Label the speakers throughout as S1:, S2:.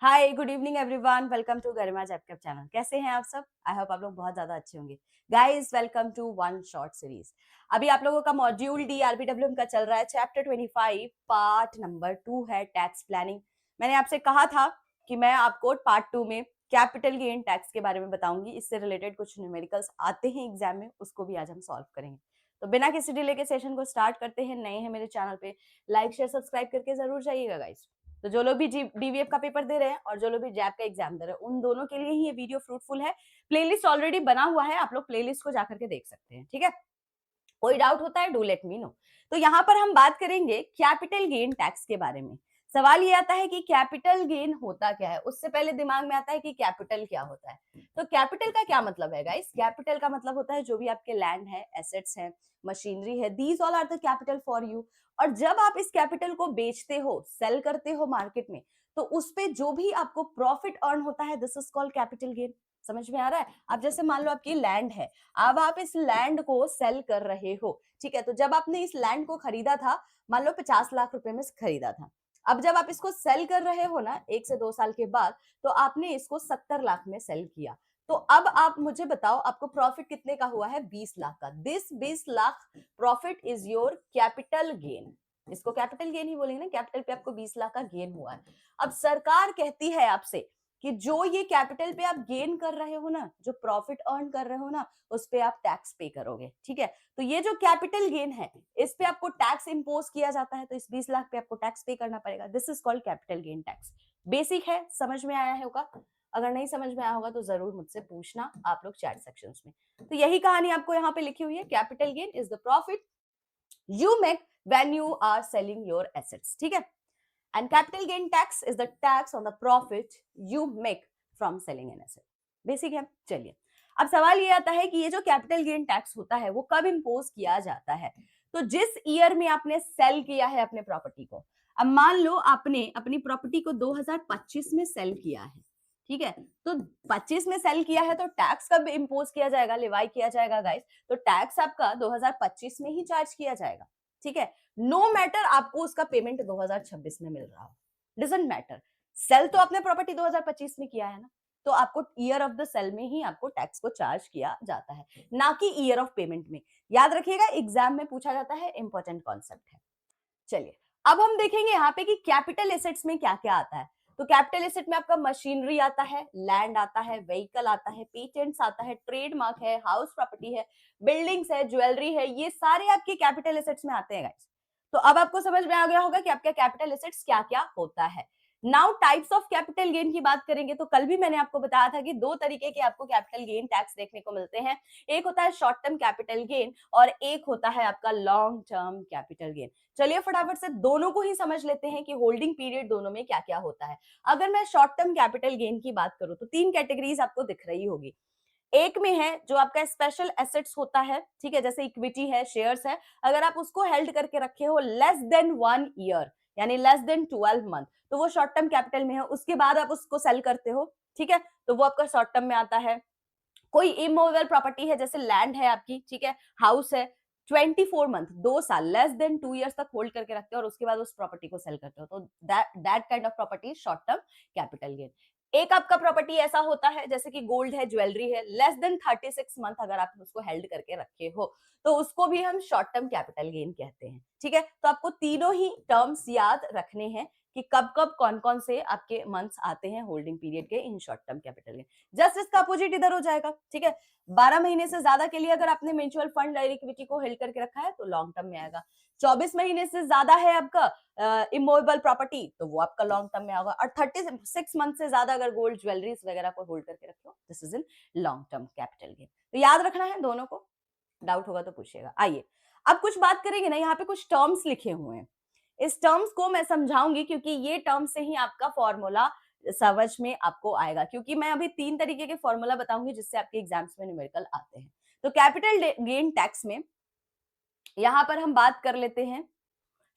S1: Hi good evening everyone, welcome to Garima जैपकप channel. कैसे हैं आप सब? आई होप आप लोग बहुत ज्यादा अच्छे होंगे। Guys, welcome to one short series. अभी आप लोगों का मॉड्यूल डी आरबीडब्ल्यूएम का चल रहा है, चैप्टर 25 पार्ट नंबर 2 है टैक्स प्लानिंग। मैंने आपसे कहा था कि मैं आपको पार्ट 2 में कैपिटल गेन टैक्स के बारे में बताऊंगी। इससे रिलेटेड कुछ न्यूमेरिकल्स आते हैं एग्जाम में, उसको भी आज हम सॉल्व करेंगे। तो बिना किसी डिले के सेशन को स्टार्ट करते हैं। नए हैं मेरे चैनल पे, लाइक शेयर सब्सक्राइब करके जरूर जाइएगा गाइस। तो जो लोग भी डीवीएफ का पेपर दे रहे हैं और जो लोग भी जैप का एग्जाम दे रहे हैं, उन दोनों के लिए ही ये वीडियो फ्रूटफुल है। प्लेलिस्ट ऑलरेडी बना हुआ है, आप लोग प्लेलिस्ट को जाकर के देख सकते हैं। ठीक है, कोई डाउट होता है डू लेट मी नो। तो यहाँ पर हम बात करेंगे कैपिटल गेन टैक्स के बारे में। सवाल ये आता है कि कैपिटल गेन होता क्या है। उससे पहले दिमाग में आता है कि कैपिटल क्या होता है। तो कैपिटल का क्या मतलब है गाइस? कैपिटल का मतलब होता है जो भी आपके लैंड है, एसेट्स है, मशीनरी है, these all are the capital for you. और जब आप इस कैपिटल को बेचते हो, सेल करते हो मार्केट में, तो उस पे जो भी आपको प्रॉफिट अर्न होता है, this is called capital gain. समझ में आ रहा है? अब जैसे मान लो आपकी लैंड है, अब आप इस लैंड को सेल कर रहे हो। ठीक है, तो जब आपने इस लैंड को खरीदा था, मान लो 50 लाख रुपए में खरीदा था। अब जब आप इसको सेल कर रहे हो ना 1 से 2 साल के बाद, तो आपने इसको 70 लाख में सेल किया। तो अब आप मुझे बताओ, आपको प्रॉफिट कितने का हुआ है? 20 लाख का। This 20 lakh profit is your capital gain. इसको कैपिटल गेन ही बोलेंगे ना, कैपिटल पे आपको 20 लाख का गेन हुआ है। अब सरकार कहती है आपसे कि जो ये कैपिटल पे आप गेन कर रहे हो ना, जो प्रॉफिट अर्न कर रहे हो ना, उस पे आप टैक्स पे करोगे। ठीक है, तो ये जो कैपिटल गेन है, इस पे आपको टैक्स इंपोज किया जाता है। तो इस 20 लाख पे आपको टैक्स पे करना पड़ेगा। This is called capital gain tax. Basic है, समझ में आया होगा। अगर नहीं समझ में आया होगा तो जरूर मुझसे पूछना आप लोग चैट सेक्शंस में। तो यही कहानी आपको यहाँ पे लिखी हुई है। Capital gain is the profit you make when you are selling your assets. ठीक है, and capital gain tax is the tax on the profit you make from selling an asset। Basic है। चलिए, अब सवाल ये आता है कि ये जो कैपिटल गेन टैक्स होता है वो कब इंपोज किया जाता है? तो जिस ईयर में आपने सेल किया है अपने प्रॉपर्टी को। अब मान लो आपने अपनी प्रॉपर्टी को 2025 में सेल किया है। ठीक है, तो 25 में सेल किया है, तो टैक्स कब इंपोज किया जाएगा, लिवाई किया जाएगा गाइस? तो टैक्स आपका 2025 में ही चार्ज किया जाएगा। ठीक है, नो मैटर आपको उसका पेमेंट 2026 में मिल रहा हो, डजंट मैटर। सेल तो आपने प्रॉपर्टी 2025 में किया है ना, तो आपको ईयर ऑफ द सेल में ही आपको टैक्स को चार्ज किया जाता है, ना कि ईयर ऑफ पेमेंट में। याद रखिएगा, एग्जाम में पूछा जाता है, इंपॉर्टेंट कॉन्सेप्ट है। चलिए, अब हम देखेंगे यहाँ पे कि कैपिटल एसेट्स में क्या क्या आता है। तो कैपिटल एसेट में आपका मशीनरी आता है, लैंड आता है, व्हीकल आता है, पेटेंट्स आता है, ट्रेडमार्क है, हाउस प्रॉपर्टी है, बिल्डिंग्स है, ज्वेलरी है, ये सारे आपके कैपिटल एसेट्स में आते हैं गाइस। तो अब आपको समझ में आ गया होगा कि आपका कैपिटल एसेट्स क्या क्या होता है। Now types of capital gain की बात करेंगे, तो कल भी मैंने आपको बताया था कि दो तरीके के आपको कैपिटल गेन टैक्स देखने को मिलते हैं। एक होता है शॉर्ट टर्म कैपिटल गेन और एक होता है आपका लॉन्ग टर्म कैपिटल गेन। चलिए फटाफट से दोनों को ही समझ लेते हैं कि होल्डिंग पीरियड दोनों में क्या क्या होता है। अगर मैं शॉर्ट टर्म कैपिटल गेन की बात करूं तो तीन कैटेगरीज आपको दिख रही होगी। एक में है जो आपका स्पेशल एसेट्स होता है। ठीक है, जैसे इक्विटी है, शेयर्स है, अगर आप उसको हेल्ड करके रखे हो लेस देन 1 ईयर, यानी लेस देन 12 मंथ, तो वो शॉर्ट टर्म कैपिटल में है। उसके बाद आप उसको सेल करते हो, ठीक है, तो वो आपका शॉर्ट टर्म में आता है। कोई इमूवेबल प्रॉपर्टी है, जैसे लैंड है आपकी, ठीक है, हाउस है, 24 मंथ, 2 साल, लेस देन 2 ईयर्स तक होल्ड करके रखते हो और उसके बाद उस प्रॉपर्टी को सेल करते हो, तो that kind of property short term capital gain. एक आपका प्रॉपर्टी ऐसा होता है जैसे कि गोल्ड है, ज्वेलरी है, लेस देन 36 मंथ अगर आप उसको हेल्ड करके रखे हो, तो उसको भी हम शॉर्ट टर्म कैपिटल गेन कहते हैं। ठीक है, तो आपको तीनों ही टर्म्स याद रखने हैं कि कब कब कौन कौन से आपके मंथ्स आते हैं होल्डिंग पीरियड के in short term capital gain. Just इसका अपोजिट इधर हो जाएगा। ठीक है, 12 महीने से ज्यादा के लिए अगर आपने म्यूचुअल फंड इक्विटी को हेल्ड करके रखा है तो लॉन्ग टर्म में आएगा। 24 महीने से ज्यादा है आपका इमूवेबल प्रॉपर्टी, तो वो आपका लॉन्ग टर्म में आएगा। और 36 मंथ से ज्यादा अगर गोल्ड ज्वेलरीज वगैरह को होल्ड करके रखे हो, this is in long term capital gain. तो याद रखना है दोनों को, डाउट होगा तो पूछिएगा। आइए अब कुछ बात करेंगे ना, यहाँ पे कुछ टर्म्स लिखे हुए हैं। इस टर्म्स को मैं समझाऊंगी क्योंकि ये टर्म से ही आपका फॉर्मूला समझ में आपको आएगा, क्योंकि मैं अभी 3 तरीके के फॉर्मूला बताऊंगी जिससे आपके एग्जाम्स में न्यूमेरिकल आते हैं। तो कैपिटल गेन टैक्स में यहां पर हम बात कर लेते हैं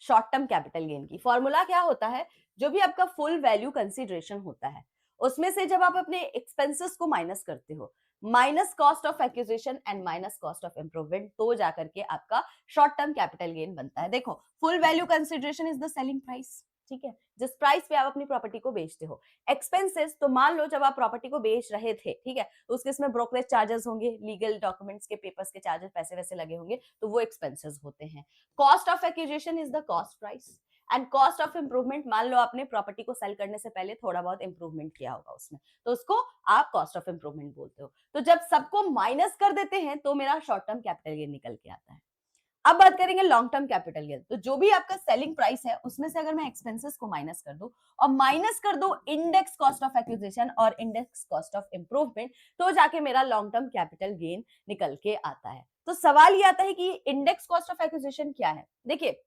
S1: शॉर्ट टर्म कैपिटल गेन की। फॉर्मूला क्या होता है? जो भी आपका फुल वैल्यू कंसीडरेशन होता है, उसमें से जब आप अपने एक्सपेंसेस को माइनस करते हो, minus cost of acquisition and minus cost of improvement, तो जाकर के आपका शॉर्ट टर्म कैपिटल गेन बनता है। देखो, full value consideration is the selling price, ठीक है, जिस प्राइस पे आप अपनी प्रॉपर्टी को बेचते हो। एक्सपेंसेस, तो मान लो जब आप प्रॉपर्टी को बेच रहे थे, ठीक है, तो उसके इसमें ब्रोकरेज चार्जेस होंगे, लीगल डॉक्यूमेंट्स के पेपर्स के चार्जेस, पैसे वैसे लगे होंगे, तो वो एक्सपेंसेस होते हैं। Cost of acquisition is the cost price and cost of improvement, मान लो आपने प्रॉपर्टी को सेल करने से पहले थोड़ा बहुत इंप्रूवमेंट किया होगा उसमें, तो उसको आप कॉस्ट ऑफ इंप्रूवमेंट बोलते हो। तो जब सबको माइनस कर देते हैं तो मेरा शॉर्ट टर्म कैपिटल गेन निकल के आता है। अब बात करेंगे लॉन्ग टर्म कैपिटल गेन। तो जो भी आपका सेलिंग प्राइस है उसमें से अगर मैं एक्सपेंसेस को माइनस कर दूं और माइनस कर दूं इंडेक्स कॉस्ट ऑफ एक्विजिशन और इंडेक्स कॉस्ट ऑफ इंप्रूवमेंट, तो जाके मेरा लॉन्ग टर्म कैपिटल गेन निकल के आता है। तो सवाल ये आता है कि इंडेक्स कॉस्ट ऑफ एक्विजिशन क्या है। देखिए,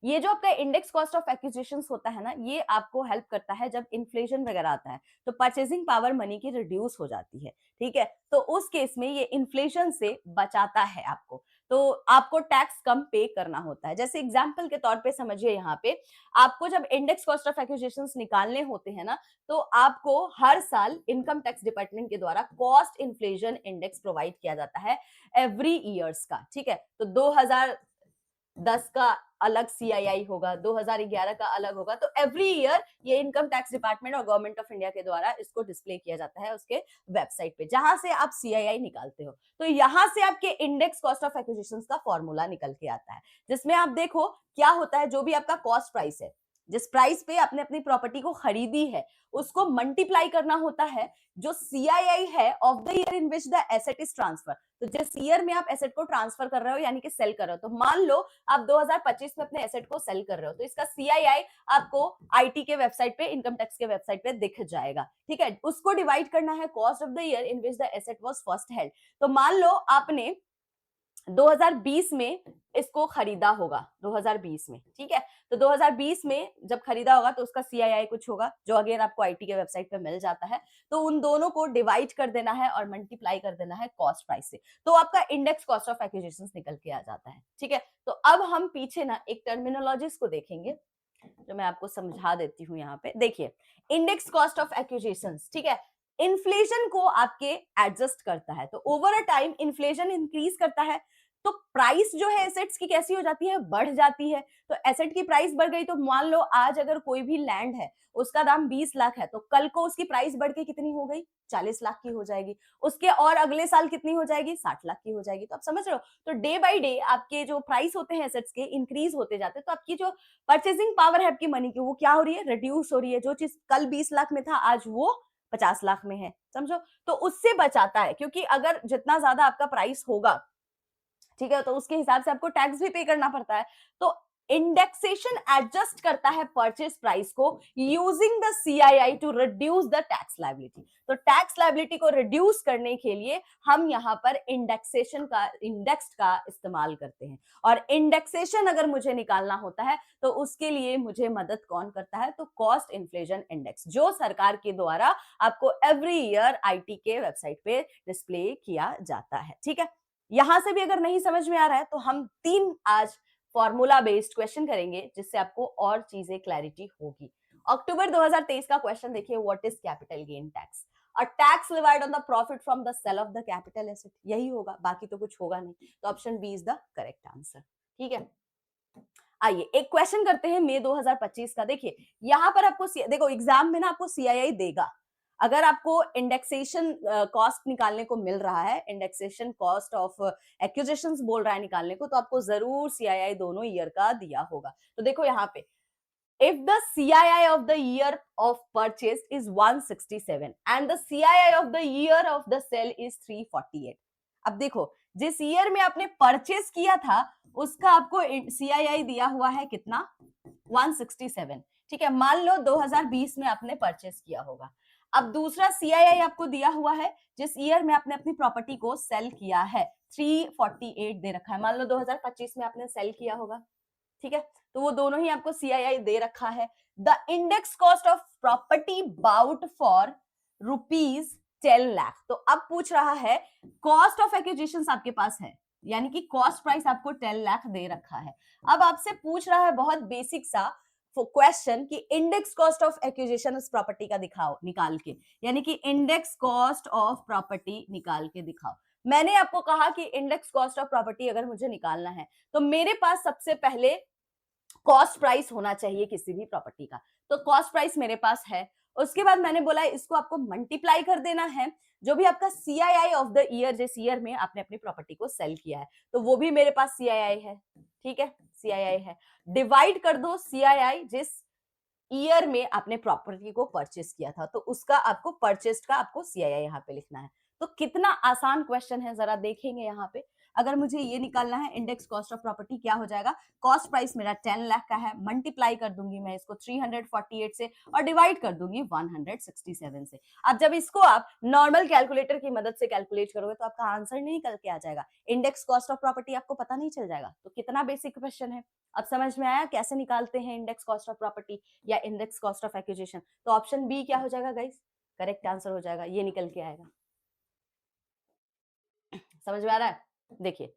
S1: ये जो आपका इंडेक्स कॉस्ट ऑफ एक्विजिशंस होता है ना, ये आपको हेल्प करता है जब इन्फ्लेशन वगैरह आता है, तो परचेसिंग पावर मनी की रिड्यूस हो जाती है, ठीक है, तो उस केस में ये इन्फ्लेशन से बचाता है आपको, तो आपको टैक्स कम पे करना होता है। जैसे एग्जांपल के तौर पे समझिए, यहाँ पे आपको जब इंडेक्स कॉस्ट ऑफ एक्विजिशंस निकालने होते हैं ना, तो आपको हर साल इनकम टैक्स डिपार्टमेंट के द्वारा कॉस्ट इन्फ्लेशन इंडेक्स प्रोवाइड किया जाता है एवरी ईयर्स का, ठीक है। तो 2010 का अलग सीआईआई होगा, 2011 का अलग होगा, तो एवरी ईयर ये इनकम टैक्स डिपार्टमेंट और गवर्नमेंट ऑफ इंडिया के द्वारा इसको डिस्प्ले किया जाता है उसके वेबसाइट पे, जहां से आप सीआईआई निकालते हो। तो यहां से आपके इंडेक्स कॉस्ट ऑफ एक्विजिशंस का फॉर्मूला निकल के आता है, जिसमें आप देखो क्या होता है, जो भी आपका कॉस्ट प्राइस है, जिस प्राइस पे आपने अपनी प्रॉपर्टी को खरीदी है, उसको मल्टीप्लाई करना होता है जो सीआईआई है of the year in which the asset is transfer. तो जिस ईयर में आप एसेट को ट्रांसफर कर रहे हो यानी कि सेल कर रहे हो, तो मान लो आप 2025 में अपने एसेट को सेल कर रहे हो, तो इसका सीआईआई आपको आईटी के वेबसाइट पे, इनकम टैक्स के वेबसाइट पे दिख जाएगा, ठीक है। उसको डिवाइड करना है cost of the year in which the asset was first held. तो मान लो आपने 2020 में इसको खरीदा होगा, 2020 में, ठीक है, तो 2020 में जब खरीदा होगा तो उसका सीआईआई कुछ होगा, जो अगेन आपको आईटी के वेबसाइट पे मिल जाता है। तो उन दोनों को डिवाइड कर देना है और मल्टीप्लाई कर देना है कॉस्ट प्राइस से, तो आपका इंडेक्स कॉस्ट ऑफ एक्विजिशंस निकल के आ जाता है, ठीक है। तो अब हम पीछे ना एक टर्मिनोलॉजीज को देखेंगे, जो मैं आपको समझा देती हूँ। यहाँ पे देखिए, इंडेक्स कॉस्ट ऑफ एक्विजिशंस, ठीक है, इन्फ्लेशन को आपके एडजस्ट करता है, तो over a time inflation increase करता है, तो प्राइस जो है एसेट्स की कैसी हो जाती है, बढ़ जाती है। तो एसेट की प्राइस बढ़ गई, तो मान लो आज अगर कोई भी लैंड है उसका दाम 20 लाख है, तो कल को उसकी प्राइस बढ़ के कितनी हो गई, 40 लाख की हो जाएगी, उसके और अगले साल कितनी हो जाएगी, 60 लाख की हो जाएगी। तो आप समझ रहे हो, तो डे बाय डे आपके जो प्राइस होते हैं एसेट्स के इंक्रीज होते जाते हैं, तो आपकी जो परचेसिंग पावर है आपकी मनी की, वो क्या हो रही है, रिड्यूस हो रही है। जो चीज कल 20 लाख में था आज वो 50 लाख में है, समझो, तो उससे बचाता है, क्योंकि अगर जितना ज्यादा आपका प्राइस होगा, ठीक है, तो उसके हिसाब से आपको टैक्स भी पे करना पड़ता है। तो इंडेक्सेशन एडजस्ट करता है परचेस प्राइस को using the CII to reduce the tax liability. तो टैक्स लायबिलिटी को रिड्यूस करने के लिए हम यहाँ पर इंडेक्सेशन का, इंडेक्स का इस्तेमाल करते हैं। और इंडेक्सेशन अगर मुझे निकालना होता है तो उसके लिए मुझे मदद कौन करता है, तो कॉस्ट इन्फ्लेशन इंडेक्स, जो सरकार के द्वारा आपको एवरी ईयर आईटी के वेबसाइट पे डिस्प्ले किया जाता है, ठीक है। यहां से भी अगर नहीं समझ में आ रहा है तो हम 3 आज फॉर्मूला बेस्ड क्वेश्चन करेंगे, जिससे आपको और चीजें क्लैरिटी होगी। अक्टूबर 2023 का क्वेश्चन देखिए, what is capital gain tax, a tax levied on the profit from the sale of the capital asset, यही होगा, बाकी तो कुछ होगा नहीं। तो option B is the correct answer, ठीक है। आइए एक क्वेश्चन करते हैं मई 2025 का। देखिए यहां पर आपको देखो एग्जाम में ना आपको सीआईआई देगा, अगर आपको इंडेक्सेशन कॉस्ट निकालने को मिल रहा है, इंडेक्सेशन कॉस्ट ऑफ एक्विजिशंस बोल रहा है निकालने को, तो आपको जरूर सीआईआई दोनों ईयर का दिया होगा। तो देखो यहाँ पे, if the CII of the year of purchase is 167 and the CII of the year of the sale is 348, अब देखो जिस ईयर में आपने परचेस किया था उसका आपको सीआईआई दिया हुआ है कितना, 167, ठीक है। मान लो 2020 में आपने परचेस किया होगा। अब दूसरा सीआईआई आपको दिया हुआ है जिस ईयर में आपने अपनी प्रॉपर्टी को सेल किया है, 348 दे रखा है, मान लो 2025 में आपने सेल किया होगा, ठीक है। तो वो दोनों ही आपको सीआईआई दे रखा है। The index cost of property bought for ₹10 lakh. तो अब पूछ रहा है कॉस्ट ऑफ एक्विजिशंस आपके पास है, यानी कि कॉस्ट प्राइस आपको 10 लाख दे रखा है। अब आपसे पूछ रहा है बहुत बेसिक सा क्वेश्चन कि इंडेक्स कॉस्ट ऑफ एक्विजिशन उस प्रॉपर्टी का दिखाओ निकाल के, यानी कि इंडेक्स कॉस्ट ऑफ प्रॉपर्टी निकाल के दिखाओ। मैंने आपको कहा कि इंडेक्स कॉस्ट ऑफ प्रॉपर्टी अगर मुझे निकालना है तो मेरे पास सबसे पहले कॉस्ट प्राइस होना चाहिए किसी भी प्रॉपर्टी का। तो कॉस्ट प्राइस मेरे पास है। उसके बाद मैंने बोला इसको आपको मल्टीप्लाई कर देना है जो भी आपका CII ऑफ द ईयर, जिस ईयर में आपने अपनी प्रॉपर्टी को सेल किया है, तो वो भी मेरे पास CII है। ठीक है, CII है। डिवाइड कर दो CII जिस ईयर में आपने प्रॉपर्टी को परचेस किया था, तो उसका आपको परचेस्ड का आपको CII यहाँ पे लिखना है। तो कितना आसान क्वेश्चन है, जरा देखेंगे यहाँ पे। अगर मुझे ये निकालना है इंडेक्स कॉस्ट ऑफ प्रॉपर्टी क्या हो जाएगा, कॉस्ट प्राइस मेरा 10 लाख का है, मल्टीप्लाई कर दूंगी मैं इसको 348 से और डिवाइड कर दूंगी 167 से। अब जब इसको आप नॉर्मल कैलकुलेटर की मदद से कैलकुलेट करोगे तो आपका आंसर नहीं निकल के आ जाएगा, इंडेक्स कॉस्ट ऑफ प्रॉपर्टी आपको पता नहीं चल जाएगा। तो कितना बेसिक क्वेश्चन है, अब समझ में आया कैसे निकालते हैं इंडेक्स कॉस्ट ऑफ प्रॉपर्टी या इंडेक्स कॉस्ट ऑफ एक्विजिशन। तो ऑप्शन बी क्या हो जाएगा गाइस, करेक्ट आंसर हो जाएगा, ये निकल के आएगा। समझ में आ रहा है? देखिए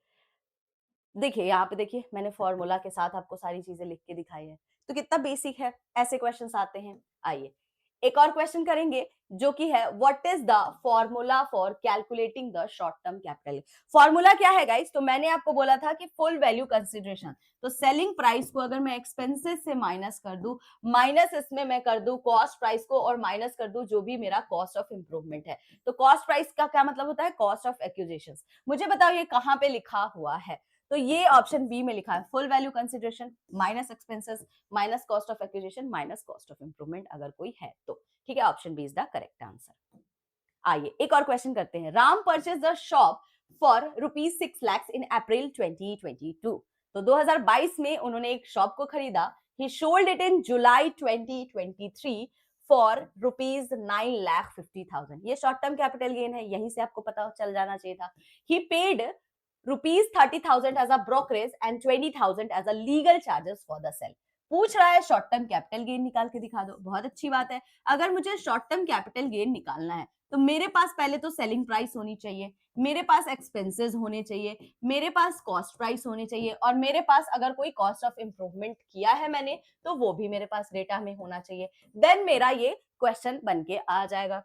S1: देखिए यहाँ पे देखिए, मैंने फॉर्मूला के साथ आपको सारी चीजें लिख के दिखाई है, तो कितना बेसिक है, ऐसे क्वेश्चंस आते हैं। आइए एक और क्वेश्चन करेंगे जो कि है what is the formula for calculating the short term capital. Formula क्या है गाइस, तो मैंने आपको बोला था कि फुल वैल्यू कंसीडरेशन, तो सेलिंग प्राइस को अगर मैं एक्सपेंसेस से माइनस कर दूं, माइनस इसमें मैं कर दूं कॉस्ट प्राइस को और माइनस कर दूं जो भी मेरा कॉस्ट ऑफ इंप्रूवमेंट है। तो कॉस्ट प्राइस का क्या मतलब होता है, कॉस्ट ऑफ एक्विजिशन। मुझे बताओ ये कहां पे लिखा हुआ है, तो ये ऑप्शन बी में लिखा है, full value consideration minus expenses minus cost of acquisition minus cost of improvement अगर कोई है तो। ठीक है, option B is the correct answer. आइए एक और क्वेश्चन करते हैं। Ram purchase the shop for ₹6 lakhs in April 2022। तो 2022 में उन्होंने एक शॉप को खरीदा। He sold it in July 2023 for ₹9,50,000। ये शॉर्ट टर्म कैपिटल गेन है, यहीं से आपको पता चल जाना चाहिए था। ही paid ₹30,000 as a brokerage and 20,000 as a legal charges for the sale। पूछ रहा है शॉर्ट टर्म कैपिटल गेन निकाल के दिखा दो, बहुत अच्छी बात है। अगर मुझे शॉर्ट टर्म कैपिटल गेन निकालना है तो मेरे पास पहले तो सेलिंग प्राइस होनी चाहिए, मेरे पास एक्सपेंसेस होने चाहिए, मेरे पास कॉस्ट प्राइस होनी चाहिए और मेरे पास अगर कोई कॉस्ट ऑफ इंप्रूवमेंट किया है मैंने तो वो भी मेरे पास डेटा में होना चाहिए। देन मेरा ये क्वेश्चन बन के आ जाएगा।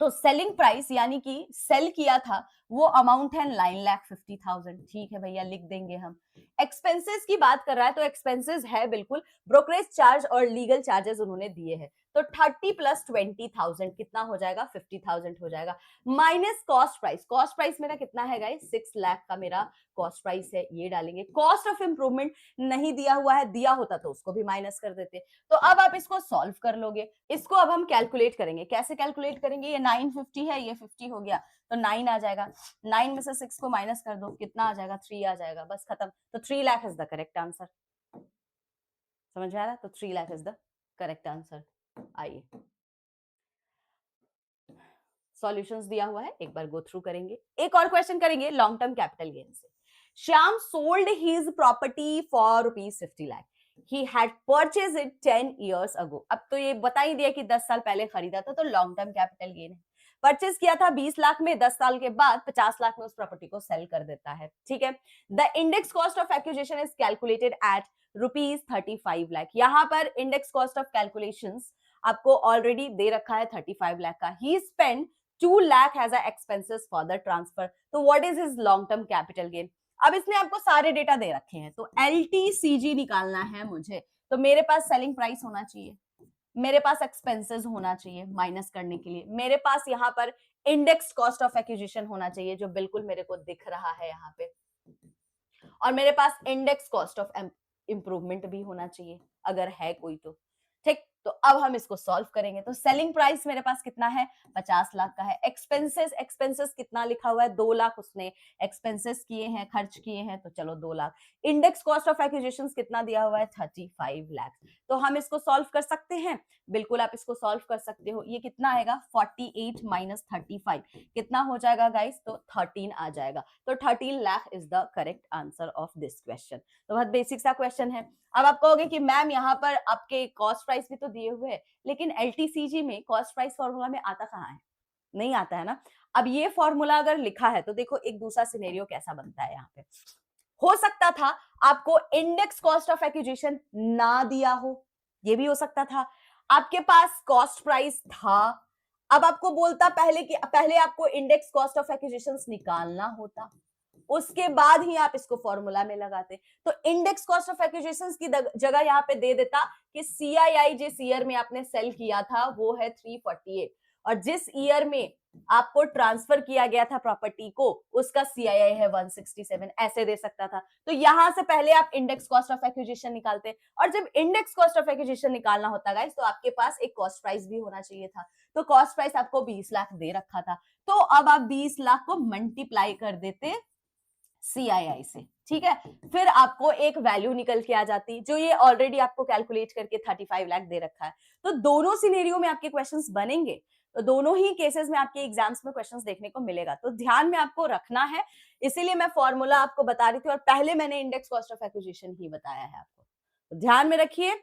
S1: तो सेलिंग प्राइस यानी कि सेल किया था वो अमाउंट है 9,50,000। ठीक है भैया, लिख देंगे हम। एक्सपेंसेस की बात कर रहा है तो एक्सपेंसेस है बिल्कुल, ब्रोकरेज चार्ज और लीगल चार्जेस उन्होंने दिए हैं, तो 30 + 20,000 कितना हो जाएगा, 50,000 हो जाएगा। Minus cost price, cost price मेरा कितना है गाइस, 6 लाख का मेरा कॉस्ट प्राइस है, ये डालेंगे। कॉस्ट ऑफ इंप्रूवमेंट नहीं दिया हुआ है, दिया होता तो उसको भी माइनस कर देते। तो अब आप इसको सॉल्व कर लोगे, इसको अब हम कैलकुलेट करेंगे। कैसे कैलकुलेट करेंगे, ये 950 है, ये 50 हो गया तो 9 आ जाएगा। 9 में से 6 को माइनस कर दो, कितना आ जाएगा, 3 आ जाएगा, बस खत्म। तो 3 lakh is the correct answer. समझ में आ रहा है, तो 3 lakh is the correct answer. आइए सॉल्यूशंस दिया हुआ है, एक बार गो थ्रू करेंगे। एक और क्वेश्चन करेंगे लॉन्ग टर्म कैपिटल गेन से। Shyam sold his property for ₹50 lakh. He had purchase it 10 years ago। अब तो ये बता ही दिया कि 10 साल पहले खरीदा था, तो लॉन्ग टर्म कैपिटल गेन है। परचेज किया था 20 लाख में, 10 साल के बाद 50 लाख में उस प्रॉपर्टी को सेल कर देता है। ठीक है, the index cost of acquisition is calculated at ₹35 lakh. यहां पर इंडेक्स कॉस्ट ऑफ कैलकुलेशंस आपको ऑलरेडी दे रखा है 35 लाख का। He spend 2 lakh as a expenses for the transfer. तो what is his long term capital gain. अब इसने आपको सारे डेटा दे रखे हैं, तो LTCG निकालना है मुझे, तो मेरे पास सेलिंग प्राइस होना चाहिए, मेरे पास एक्सपेंसेस होना चाहिए माइनस करने के लिए, मेरे पास यहाँ पर इंडेक्स कॉस्ट ऑफ एक्विजिशन होना चाहिए जो बिल्कुल मेरे को दिख रहा है यहाँ पे, और मेरे पास इंडेक्स कॉस्ट ऑफ इंप्रूवमेंट भी होना चाहिए अगर है कोई तो। ठीक, तो अब हम इसको सॉल्व करेंगे। तो सेलिंग प्राइस मेरे पास कितना है, 50 लाख का है। एक्सपेंसेस, एक्सपेंसेस कितना लिखा हुआ है, 2 लाख उसने एक्सपेंसेस किए हैं, खर्च किए हैं, तो चलो 2 lakh. Index cost of acquisition कितना दिया हुआ है, 35 लाख। तो हम इसको सॉल्व कर सकते हैं, बिल्कुल आप इसको सॉल्व कर सकते हो। ये कितना आएगा, 48 - 35 कितना हो जाएगा गाइस, तो 13 आ जाएगा। तो 13 lakh is the correct answer of this question. तो बहुत बेसिक सा क्वेश्चन है। अब आप कहोगे कि मैम यहाँ पर आपके कॉस्ट प्राइस भी तो दिए हुए हैं, लेकिन LTCG में कॉस्ट प्राइस फॉर्मूला में आता कहाँ है, नहीं आता है ना। अब ये फॉर्मूला अगर लिखा है तो देखो एक दूसरा सिनेरियो कैसा बनता है। यहाँ पे हो सकता था आपको इंडेक्स कॉस्ट ऑफ एक्विजिशन ना दिया हो, ये भी हो सकता था। आपके पास कॉस्ट प्राइस था, अब आपको बोलता पहले कि पहले आपको इंडेक्स कॉस्ट ऑफ एक्विजिशन निकालना होता, उसके बाद ही आप इसको फॉर्मूला में लगाते। तो इंडेक्स कॉस्ट ऑफ एक्विजिशन की जगह यहाँ पे दे देता कि CII जिस ईयर में आपने सेल किया था वो है 348, और जिस ईयर में आपको ट्रांसफर किया गया था प्रॉपर्टी को उसका CII है 167, ऐसे दे सकता था। तो यहां से पहले आप इंडेक्स कॉस्ट ऑफ एक्विजिशन निकालते, और जब इंडेक्स कॉस्ट ऑफ एक्विजिशन निकालना होता गाइस तो आपके पास एक कॉस्ट प्राइस भी होना चाहिए था। तो कॉस्ट प्राइस आपको 20 लाख दे रखा था, तो अब आप 20 लाख को मल्टीप्लाई कर देते CII से, ठीक है। फिर आपको एक वैल्यू निकल के आ जाती जो ये ऑलरेडी आपको कैलकुलेट करके 35 लाख दे रखा है। तो दोनों सिनेरियो में आपके क्वेश्चंस बनेंगे, तो दोनों ही केसेस में आपके एग्जाम्स में क्वेश्चंस देखने को मिलेगा, तो ध्यान में आपको रखना है। इसीलिए मैं फॉर्मूला आपको बता रही थी और पहले मैंने इंडेक्स कॉस्ट ऑफ एक्विजिशन ही बताया है आपको, तो ध्यान में रखिए,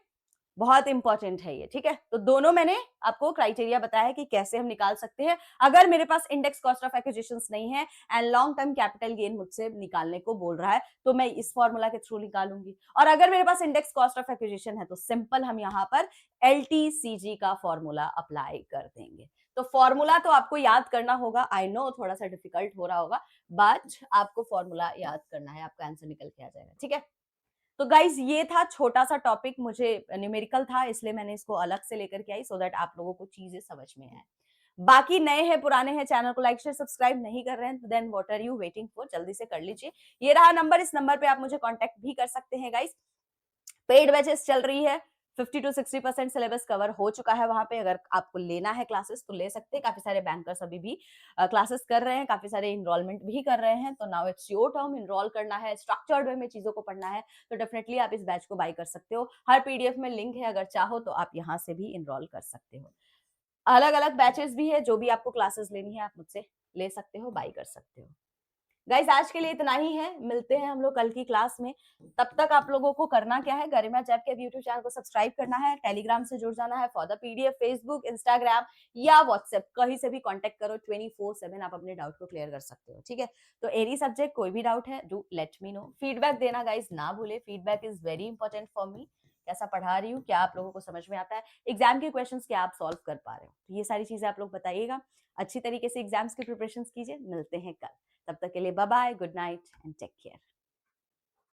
S1: बहुत इंपॉर्टेंट है ये, ठीक है। तो दोनों मैंने आपको क्राइटेरिया बताया है कि कैसे हम निकाल सकते हैं। अगर मेरे पास इंडेक्स कॉस्ट ऑफ एक्विजिशंस नहीं है and long term capital gain मुझसे निकालने को बोल रहा है तो मैं इस फॉर्मूला के थ्रू निकालूंगी, और अगर मेरे पास इंडेक्स कॉस्ट ऑफ एक्विजिशन है तो सिंपल हम यहाँ पर LTCG का फॉर्मूला अप्लाई कर देंगे। तो फॉर्मूला तो आपको याद करना होगा, आई नो थोड़ा सा डिफिकल्ट हो रहा होगा, बट आपको फॉर्मूला याद करना है, आपका आंसर निकल के आ जाएगा, ठीक है। तो गाइज ये था छोटा सा टॉपिक, मुझे न्यूमेरिकल था इसलिए मैंने इसको अलग से लेकर के आई सो दैट आप लोगों को चीजें समझ में आए। बाकी नए हैं पुराने हैं, चैनल को लाइक शेयर सब्सक्राइब नहीं कर रहे हैं तो then what are you waiting for, जल्दी से कर लीजिए। ये रहा नंबर, इस नंबर पे आप मुझे कांटेक्ट भी कर सकते हैं गाइज। पेड बैचेस चल रही है, 50 to 60% सिलेबस कवर हो चुका है वहां पे। अगर आपको लेना है क्लासेस तो ले सकते हैं, काफी सारे बैंकर्स अभी भी क्लासेस कर रहे हैं, काफी सारे इनरोलमेंट भी कर रहे हैं। तो now it's your term, enrol करना है, स्ट्रक्चर्ड वे में चीजों को पढ़ना है तो डेफिनेटली आप इस बैच को बाय कर सकते हो। हर PDF में लिंक है, अगर चाहो तो आप यहाँ से भी इनरोल कर सकते हो। अलग अलग बैचेस भी है, जो भी आपको क्लासेस लेनी है आप मुझसे ले सकते हो, बाय कर सकते हो। गाइस आज के लिए इतना ही है, मिलते हैं हम लोग कल की क्लास में। तब तक आप लोगों को करना क्या है, गरिमा जैप के यूट्यूब चैनल को सब्सक्राइब करना है, टेलीग्राम से जुड़ जाना है for the PDF, Facebook, Instagram या व्हाट्सएप कहीं से भी कांटेक्ट करो, 24/7 आप अपने डाउट को क्लियर कर सकते हो, ठीक है। तो एनी सब्जेक्ट कोई भी डाउट है do let me know. Feedback देना गाइस ना भूले, feedback is very important for me. कैसा पढ़ा रही हूँ, क्या आप लोगों को समझ में आता है, एग्जाम के क्वेश्चंस क्या आप सॉल्व कर पा रहे हो, तो ये सारी चीजें आप लोग बताइएगा। अच्छी तरीके से एग्जाम्स की प्रिपरेशन कीजिए, मिलते हैं कल। तब तक के लिए bye bye, good night and take care.